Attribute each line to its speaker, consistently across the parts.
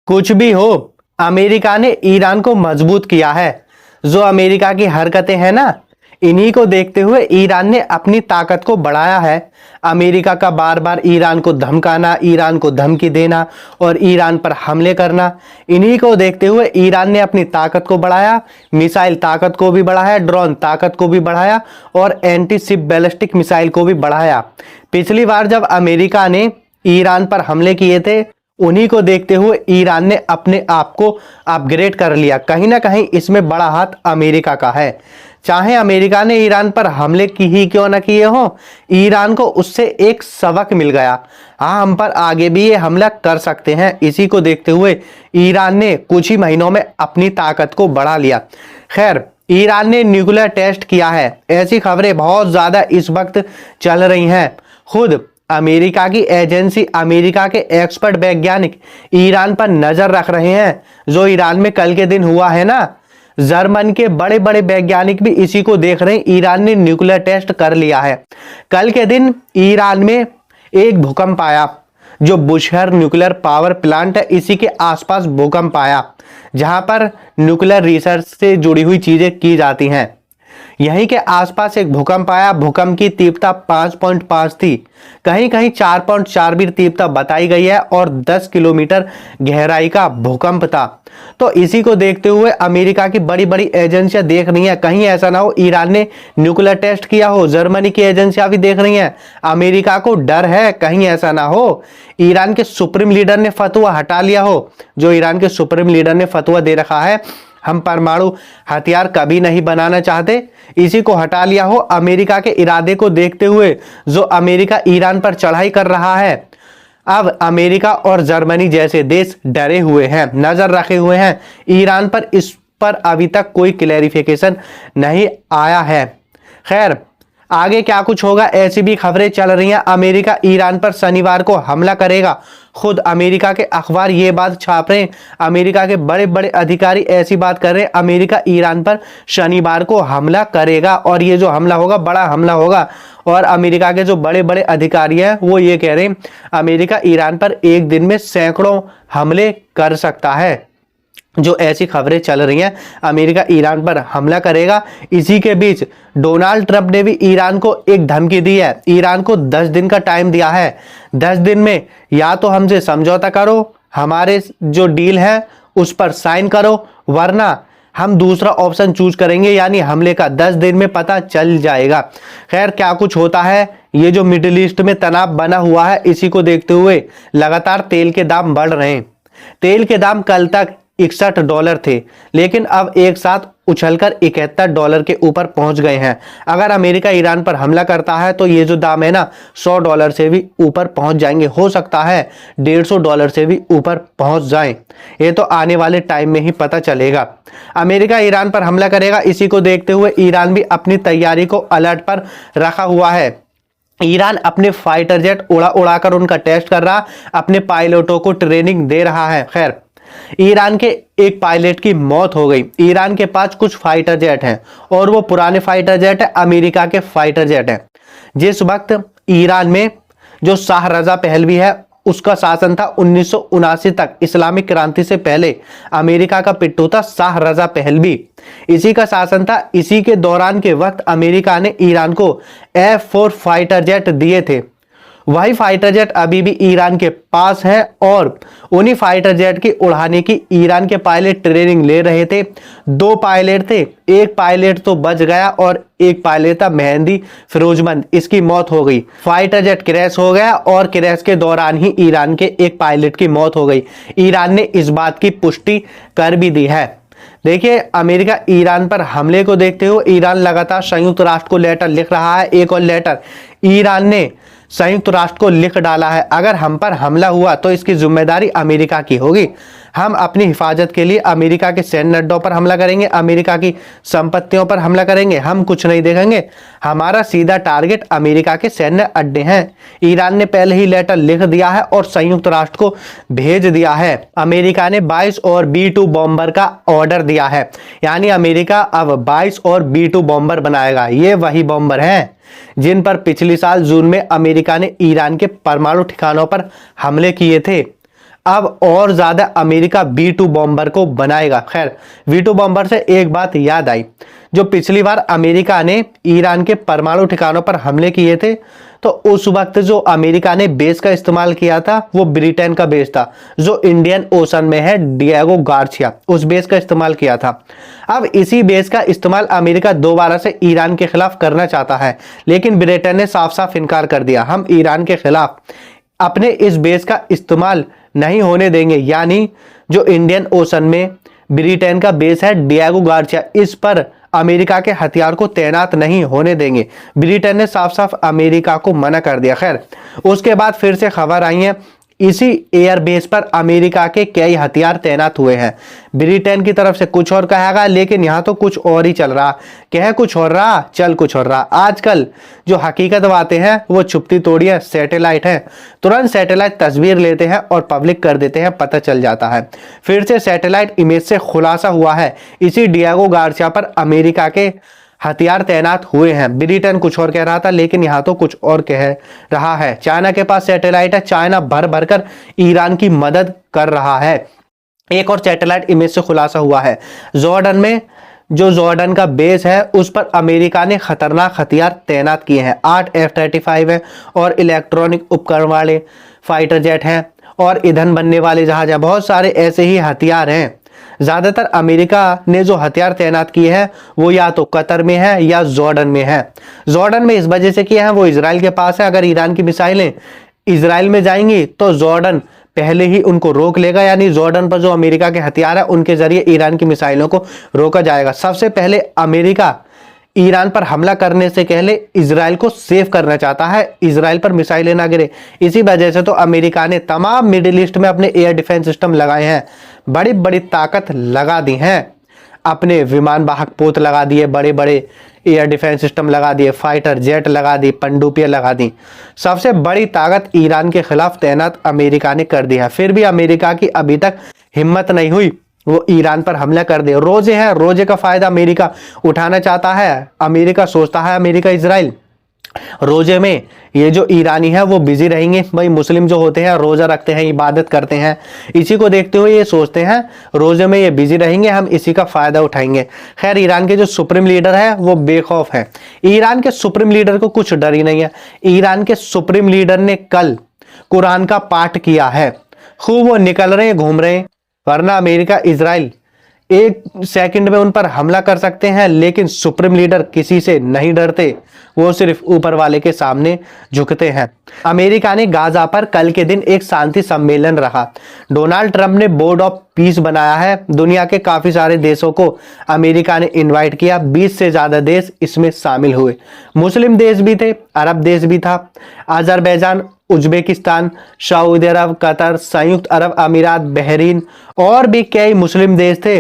Speaker 1: कुछ भी हो, अमेरिका ने ईरान को मजबूत किया है। जो अमेरिका की हरकतें हैं ना, इन्हीं को देखते हुए ईरान ने अपनी ताकत को बढ़ाया है। अमेरिका का बार बार ईरान को धमकाना, ईरान को धमकी देना और ईरान पर हमले करना, इन्हीं को देखते हुए ईरान ने अपनी ताकत को बढ़ाया, मिसाइल ताकत को भी बढ़ाया, ड्रोन ताकत को भी बढ़ाया और एंटी शिप बैलिस्टिक मिसाइल को भी बढ़ाया। पिछली बार जब अमेरिका ने ईरान पर हमले किए थे, उन्हीं को देखते हुए ईरान ने अपने आप को अपग्रेड कर लिया। कहीं ना कहीं इसमें बड़ा हाथ अमेरिका का है। चाहे अमेरिका ने ईरान पर हमले की ही क्यों न किए हो, ईरान को उससे एक सबक मिल गया। हाँ, हम पर आगे भी ये हमला कर सकते हैं। इसी को देखते हुए ईरान ने कुछ ही महीनों में अपनी ताकत को बढ़ा लिया। खैर, ईरान ने न्यूक्लियर टेस्ट किया है, ऐसी खबरें बहुत ज्यादा इस वक्त चल रही हैं। खुद अमेरिका की एजेंसी, अमेरिका के एक्सपर्ट वैज्ञानिक ईरान पर नजर रख रहे हैं। जो ईरान में कल के दिन हुआ है ना, जर्मन के बड़े बड़े वैज्ञानिक भी इसी को देख रहे हैं। ईरान ने न्यूक्लियर टेस्ट कर लिया है। कल के दिन ईरान में एक भूकंप आया, जो बुशहर न्यूक्लियर पावर प्लांट है, इसी के आसपास भूकंप आया, जहां पर न्यूक्लियर रिसर्च से जुड़ी हुई चीजें की जाती हैं। यहीं के आसपास एक भूकंप आया। भूकंप की तीव्रता 5.5 थी, कहीं कहीं 4.4 भी तीव्रता बताई गई है और 10 किलोमीटर गहराई का भूकंप था। तो इसी को देखते हुए अमेरिका की बड़ी बड़ी एजेंसियां देख रही हैं, कहीं ऐसा ना हो ईरान ने न्यूक्लियर टेस्ट किया हो। जर्मनी की एजेंसियां भी देख रही हैं। अमेरिका को डर है कहीं ऐसा ना हो ईरान के सुप्रीम लीडर ने फतवा हटा लिया हो। जो ईरान के सुप्रीम लीडर ने फतवा दे रखा है, हम परमाणु हथियार कभी नहीं बनाना चाहते, इसी को हटा लिया हो। अमेरिका के इरादे को देखते हुए जो अमेरिका ईरान पर चढ़ाई कर रहा है, अब अमेरिका और जर्मनी जैसे देश डरे हुए हैं, नजर रखे हुए हैं ईरान पर। इस पर अभी तक कोई क्लैरिफिकेशन नहीं आया है। खैर, आगे क्या कुछ होगा, ऐसी भी खबरें चल रही हैं। अमेरिका ईरान पर शनिवार को हमला करेगा। खुद अमेरिका के अखबार ये बात छाप रहे हैं, अमेरिका के बड़े बड़े अधिकारी ऐसी बात कर रहे हैं, अमेरिका ईरान पर शनिवार को हमला करेगा और ये जो हमला होगा बड़ा हमला होगा। और अमेरिका के जो बड़े बड़े अधिकारी हैं वो ये कह रहे हैं, अमेरिका ईरान पर एक दिन में सैकड़ों हमले कर सकता है। जो ऐसी खबरें चल रही हैं, अमेरिका ईरान पर हमला करेगा। इसी के बीच डोनाल्ड ट्रंप ने भी ईरान को एक धमकी दी है। ईरान को 10 दिन का टाइम दिया है। 10 दिन में या तो हमसे समझौता करो, हमारे जो डील है उस पर साइन करो, वरना हम दूसरा ऑप्शन चूज करेंगे, यानी हमले का 10 दिन में पता चल जाएगा। खैर, क्या कुछ होता है, ये जो मिडिल ईस्ट में तनाव बना हुआ है, इसी को देखते हुए लगातार तेल के दाम बढ़ रहे हैं। तेल के दाम कल तक $61 थे, लेकिन अब एक साथ उछलकर $71 के ऊपर पहुंच गए हैं। अगर अमेरिका ईरान पर हमला करता है तो ये जो दाम है ना, $100 से भी ऊपर पहुंच जाएंगे। हो सकता है $150 से भी ऊपर पहुंच जाएं। ये तो आने वाले टाइम में ही पता चलेगा। अमेरिका ईरान पर हमला करेगा, इसी को देखते हुए ईरान भी अपनी तैयारी को अलर्ट पर रखा हुआ है। ईरान अपने फाइटर जेट उड़ाकर उनका टेस्ट कर रहा, अपने पायलटों को ट्रेनिंग दे रहा है। खैर, ईरान के एक पायलट की मौत हो गई। ईरान के पास कुछ फाइटर जेट हैं और वो पुराने फाइटर जेट है, अमेरिका के फाइटर जेट हैं। जिस वक्त ईरान में जो शाह रजा पहलवी है, उसका शासन था 1979 तक, इस्लामिक क्रांति से पहले अमेरिका का पिट्ठू था शाह रजा पहलवी, इसी का शासन था। इसी के दौरान के वक्त अमेरिका ने ईरान को F-4 फाइटर जेट दिए थे। वही फाइटर जेट अभी भी ईरान के पास है और उन्हीं फाइटर जेट की उड़ाने की ईरान के पायलट ट्रेनिंग ले रहे थे। 2 पायलट थे, एक पायलट तो बच गया और एक पायलट था मेहंदी फिरोजमंद, इसकी मौत हो गई। फाइटर जेट क्रैश हो गया और क्रैश के दौरान ही ईरान के एक पायलट की मौत हो गई। ईरान ने इस बात की पुष्टि कर भी दी है। देखिए, अमेरिका ईरान पर हमले को देखते हुए ईरान लगातार संयुक्त राष्ट्र को लेटर लिख रहा है। एक और लेटर ईरान ने संयुक्त राष्ट्र को लिख डाला है, अगर हम पर हमला हुआ तो इसकी जिम्मेदारी अमेरिका की होगी। हम अपनी हिफाजत के लिए अमेरिका के सैन्य अड्डों पर हमला करेंगे, अमेरिका की संपत्तियों पर हमला करेंगे, हम कुछ नहीं देखेंगे। हमारा सीधा टारगेट अमेरिका के सैन्य अड्डे हैं। ईरान ने पहले ही लेटर लिख दिया है और संयुक्त राष्ट्र को भेज दिया है। अमेरिका ने 22 और B-2 बॉम्बर का ऑर्डर दिया है, यानी अमेरिका अब 22 और B-2 बॉम्बर बनाएगा। ये वही बॉम्बर हैं जिन पर पिछले साल जून में अमेरिका ने ईरान के परमाणु ठिकानों पर हमले किए थे। अब और ज्यादा अमेरिका B2 बॉम्बर को बनाएगा। खैर, B2 बॉम्बर से एक बात याद आई, जो पिछली बार अमेरिका ने ईरान के परमाणु ठिकानों पर हमले किए थे, तो उस वक्त जो अमेरिका ने बेस का इस्तेमाल किया था वो ब्रिटेन का बेस था, जो इंडियन ओशन में है, डिएगो गार्सिया, उस बेस का इस्तेमाल किया था। अब इसी बेस का इस्तेमाल अमेरिका दोबारा से ईरान के खिलाफ करना चाहता है, लेकिन ब्रिटेन ने साफ साफ इनकार कर दिया, हम ईरान के खिलाफ अपने इस बेस का इस्तेमाल नहीं होने देंगे। यानी जो इंडियन ओशन में ब्रिटेन का बेस है डिएगो गार्सिया, इस पर अमेरिका के हथियार को तैनात नहीं होने देंगे। ब्रिटेन ने साफ साफ अमेरिका को मना कर दिया। खैर, उसके बाद फिर से खबर आई है, इसी एयरबेस पर अमेरिका के कई हथियार तैनात हुए हैं। ब्रिटेन की तरफ से कुछ और कहेगा, लेकिन यहां तो कुछ और ही चल रहा, कह कुछ और रहा, चल कुछ और रहा। आजकल जो हकीकत बातें हैं वो छुपती तोड़ी है, सैटेलाइट है, तुरंत सैटेलाइट तस्वीर लेते हैं और पब्लिक कर देते हैं, पता चल जाता है। फिर से सैटेलाइट इमेज से खुलासा हुआ है, इसी डिएगो गार्सिया पर अमेरिका के हथियार तैनात हुए हैं। ब्रिटेन कुछ और कह रहा था, लेकिन यहां तो कुछ और कह रहा है। चाइना के पास सैटेलाइट है, चाइना भर भर कर ईरान की मदद कर रहा है। एक और सैटेलाइट इमेज से खुलासा हुआ है, जॉर्डन में जो जॉर्डन का बेस है उस पर अमेरिका ने खतरनाक हथियार तैनात किए हैं। 8 F-35 है और इलेक्ट्रॉनिक उपकरण वाले फाइटर जेट हैं और ईंधन बनने वाले जहाज हैं, बहुत सारे ऐसे ही हथियार हैं। ज्यादातर अमेरिका ने जो हथियार तैनात किए हैं वो या तो कतर में है या जॉर्डन में है। जॉर्डन में इस वजह से किए हैं, वो इजराइल के पास है, अगर ईरान की मिसाइलें इजराइल में जाएंगी तो जॉर्डन पहले ही उनको रोक लेगा, यानी जॉर्डन पर जो अमेरिका के हथियार है उनके जरिए ईरान की मिसाइलों को रोका जाएगा। सबसे पहले अमेरिका ईरान पर हमला करने से पहले इजराइल को सेव करना चाहता है, इजराइल पर मिसाइलें ना गिरे। इसी वजह से तो अमेरिका ने तमाम मिडिल ईस्ट में अपने एयर डिफेंस सिस्टम लगाए हैं, बड़ी बड़ी ताकत लगा दी हैं, अपने विमान वाहक पोत लगा दिए, बड़े बड़े एयर डिफेंस सिस्टम लगा दिए, फाइटर जेट लगा दी, पनडुब्बियां लगा दी। सबसे बड़ी ताकत ईरान के खिलाफ तैनात अमेरिका ने कर दी है। फिर भी अमेरिका की अभी तक हिम्मत नहीं हुई वो ईरान पर हमला कर दे। रोजे है, रोजे का फायदा अमेरिका उठाना चाहता है। अमेरिका सोचता है, अमेरिका इजराइल रोजे में ये जो ईरानी है वो बिजी रहेंगे। भाई मुस्लिम जो होते हैं रोजा रखते हैं, इबादत करते हैं, इसी को देखते हुए ये सोचते हैं रोजे में ये बिजी रहेंगे, हम इसी का फायदा उठाएंगे। खैर, ईरान के जो सुप्रीम लीडर है वो बेखौफ है। ईरान के सुप्रीम लीडर को कुछ डर ही नहीं है। ईरान के सुप्रीम लीडर ने कल कुरान का पाठ किया है, खूब वो निकल रहे हैं, घूम रहे हैं। वरना अमेरिका इजराइल एक सेकंड में उन पर हमला कर सकते हैं, लेकिन सुप्रीम लीडर किसी से नहीं डरते, वो सिर्फ ऊपर वाले के सामने झुकते हैं। अमेरिका ने गाजा पर कल के दिन एक शांति सम्मेलन रखा। डोनाल्ड ट्रंप ने बोर्ड ऑफ पीस बनाया है। दुनिया के काफी सारे देशों को अमेरिका ने इनवाइट किया, 20 से ज्यादा देश इसमें शामिल हुए। मुस्लिम देश भी थे, अरब देश भी था, अजरबैजान, उज्बेकिस्तान, सऊदी अरब, कतर, संयुक्त अरब अमीरात, बहरीन और भी कई मुस्लिम देश थे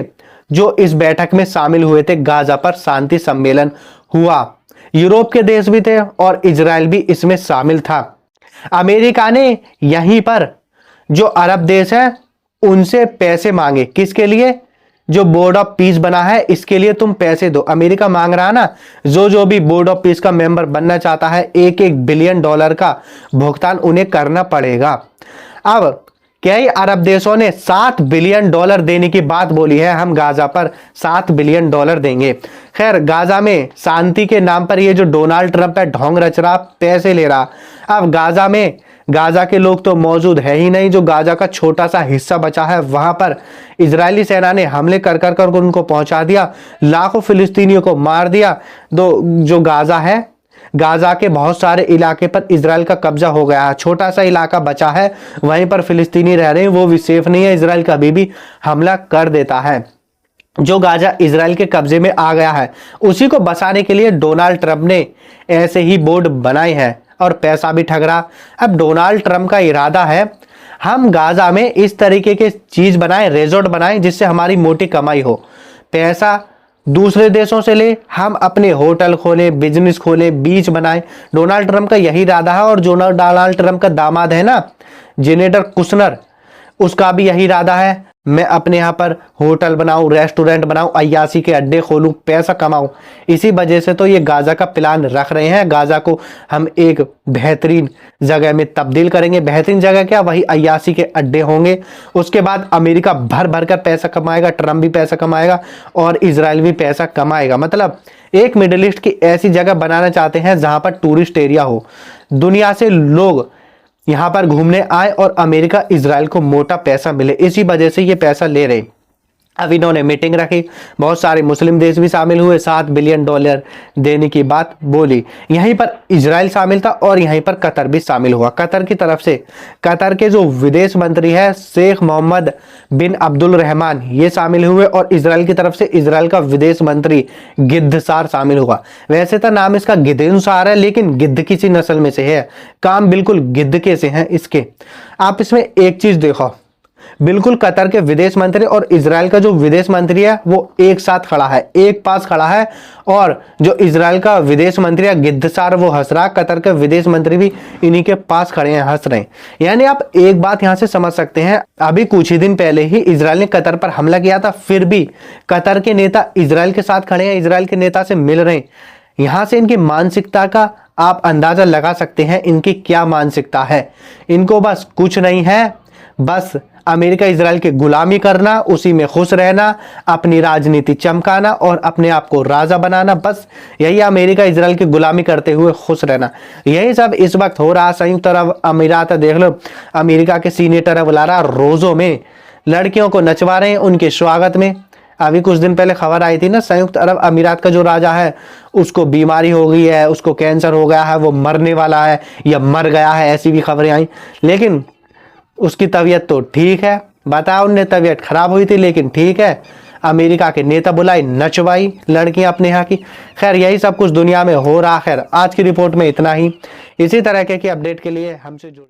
Speaker 1: जो इस बैठक में शामिल हुए थे। गाजा पर शांति सम्मेलन हुआ। यूरोप के देश भी थे और इजराइल भी इसमें शामिल था। अमेरिका ने यहीं पर जो अरब देश है उनसे पैसे मांगे, किसके लिए? जो बोर्ड ऑफ पीस बना है इसके लिए तुम पैसे दो। अमेरिका मांग रहा ना, जो भी बोर्ड ऑफ पीस का मेंबर बनना चाहता है, $1 बिलियन का भुगतान उन्हें करना पड़ेगा। अब कई अरब देशों ने $7 बिलियन देने की बात बोली है, हम गाजा पर $7 बिलियन देंगे। खैर, गाजा में शांति के नाम पर ये जो डोनाल्ड ट्रंप है ढोंग रच रहा, पैसे ले रहा। अब गाजा में गाजा के लोग तो मौजूद है ही नहीं, जो गाजा का छोटा सा हिस्सा बचा है वहां पर इजरायली सेना ने हमले कर कर कर उनको पहुंचा दिया, लाखों फिलिस्तीनियों को मार दिया। जो गाजा है, गाजा के बहुत सारे इलाके पर इजराइल का कब्जा हो गया है, छोटा सा इलाका बचा है, वहीं पर फिलिस्तीनी रह रहे हैं, वो भी सेफ नहीं है, इजराइल कभी भी हमला कर देता है। जो गाजा इजराइल के कब्जे में आ गया है उसी को बचाने के लिए डोनाल्ड ट्रंप ने ऐसे ही बोर्ड बनाए हैं और पैसा भी ठग रहा। अब डोनाल्ड ट्रंप का इरादा है हम गाजा में इस तरीके के चीज बनाएं, रिजॉर्ट बनाएं जिससे हमारी मोटी कमाई हो, पैसा दूसरे देशों से ले, हम अपने होटल खोलें, बिजनेस खोलें, बीच बनाएं। डोनाल्ड ट्रंप का यही इरादा है। और जो डोनाल्ड ट्रंप का दामाद है ना, जेनेटर कुशनर, उसका भी यही इरादा है। मैं अपने यहाँ पर होटल बनाऊं, रेस्टोरेंट बनाऊं, अय्याशी के अड्डे खोलूं, पैसा कमाऊं। इसी वजह से तो ये गाजा का प्लान रख रहे हैं। गाजा को हम एक बेहतरीन जगह में तब्दील करेंगे। बेहतरीन जगह क्या, वही अय्याशी के अड्डे होंगे। उसके बाद अमेरिका भर भर कर पैसा कमाएगा, ट्रंप भी पैसा कमाएगा और इजराइल भी पैसा कमाएगा। मतलब एक मिडिल ईस्ट की ऐसी जगह बनाना चाहते हैं जहां पर टूरिस्ट एरिया हो, दुनिया से लोग यहां पर घूमने आए और अमेरिका इजराइल को मोटा पैसा मिले। इसी वजह से ये पैसा ले रहे। अब इन्होंने मीटिंग रखी, बहुत सारे मुस्लिम देश भी शामिल हुए, $7 बिलियन देने की बात बोली। यहीं पर इजराइल शामिल था और यहीं पर कतर भी शामिल हुआ। कतर की तरफ से कतर के जो विदेश मंत्री है शेख मोहम्मद बिन अब्दुल रहमान, ये शामिल हुए और इजराइल की तरफ से इजराइल का विदेश मंत्री गिद्धसार शामिल हुआ। वैसे तो नाम इसका गिद्धसार है, लेकिन गिद्ध किसी नस्ल में से है, काम बिल्कुल गिद्ध के से हैं इसके। आप इसमें एक चीज देखो, बिल्कुल कतर के विदेश मंत्री और इजराइल का जो विदेश मंत्री है वो एक साथ खड़ा है, एक पास खड़ा है। और जो इजराइल का विदेश मंत्री है गिद्धसार, वो हंस रहा, कतर के विदेश मंत्री भी इन्हीं के पास खड़े हैं, हंस रहे हैं। यानी आप एक बात यहां से समझ सकते हैं, अभी कुछ ही दिन पहले ही इजराइल ने कतर पर हमला किया था, फिर भी कतर के नेता इजराइल के साथ खड़े हैं, इजराइल के नेता से मिल रहे हैं। यहां से इनकी मानसिकता का आप अंदाजा लगा सकते हैं, इनकी क्या मानसिकता है। इनको बस कुछ नहीं है, बस अमेरिका इजराइल की गुलामी करना, उसी में खुश रहना, अपनी राजनीति चमकाना और अपने आप को राजा बनाना, बस यही अमेरिका इजराइल की गुलामी करते हुए खुश रहना। यही सब इस वक्त हो रहा। संयुक्त अरब अमीरात देख लो, अमेरिका के सीनेटर बुला रहा, रोजों में लड़कियों को नचवा रहे हैं उनके स्वागत में। अभी कुछ दिन पहले खबर आई थी ना, संयुक्त अरब अमीरात का जो राजा है उसको बीमारी हो गई है, उसको कैंसर हो गया है, वो मरने वाला है या मर गया है, ऐसी भी खबरें आई। लेकिन उसकी तबीयत तो ठीक है, बताया उनने तबीयत खराब हुई थी लेकिन ठीक है। अमेरिका के नेता बुलाई, नचवाई लड़कियां अपने यहाँ की। खैर यही सब कुछ दुनिया में हो रहा। खैर आज की रिपोर्ट में इतना ही। इसी तरह के अपडेट के लिए हमसे जुड़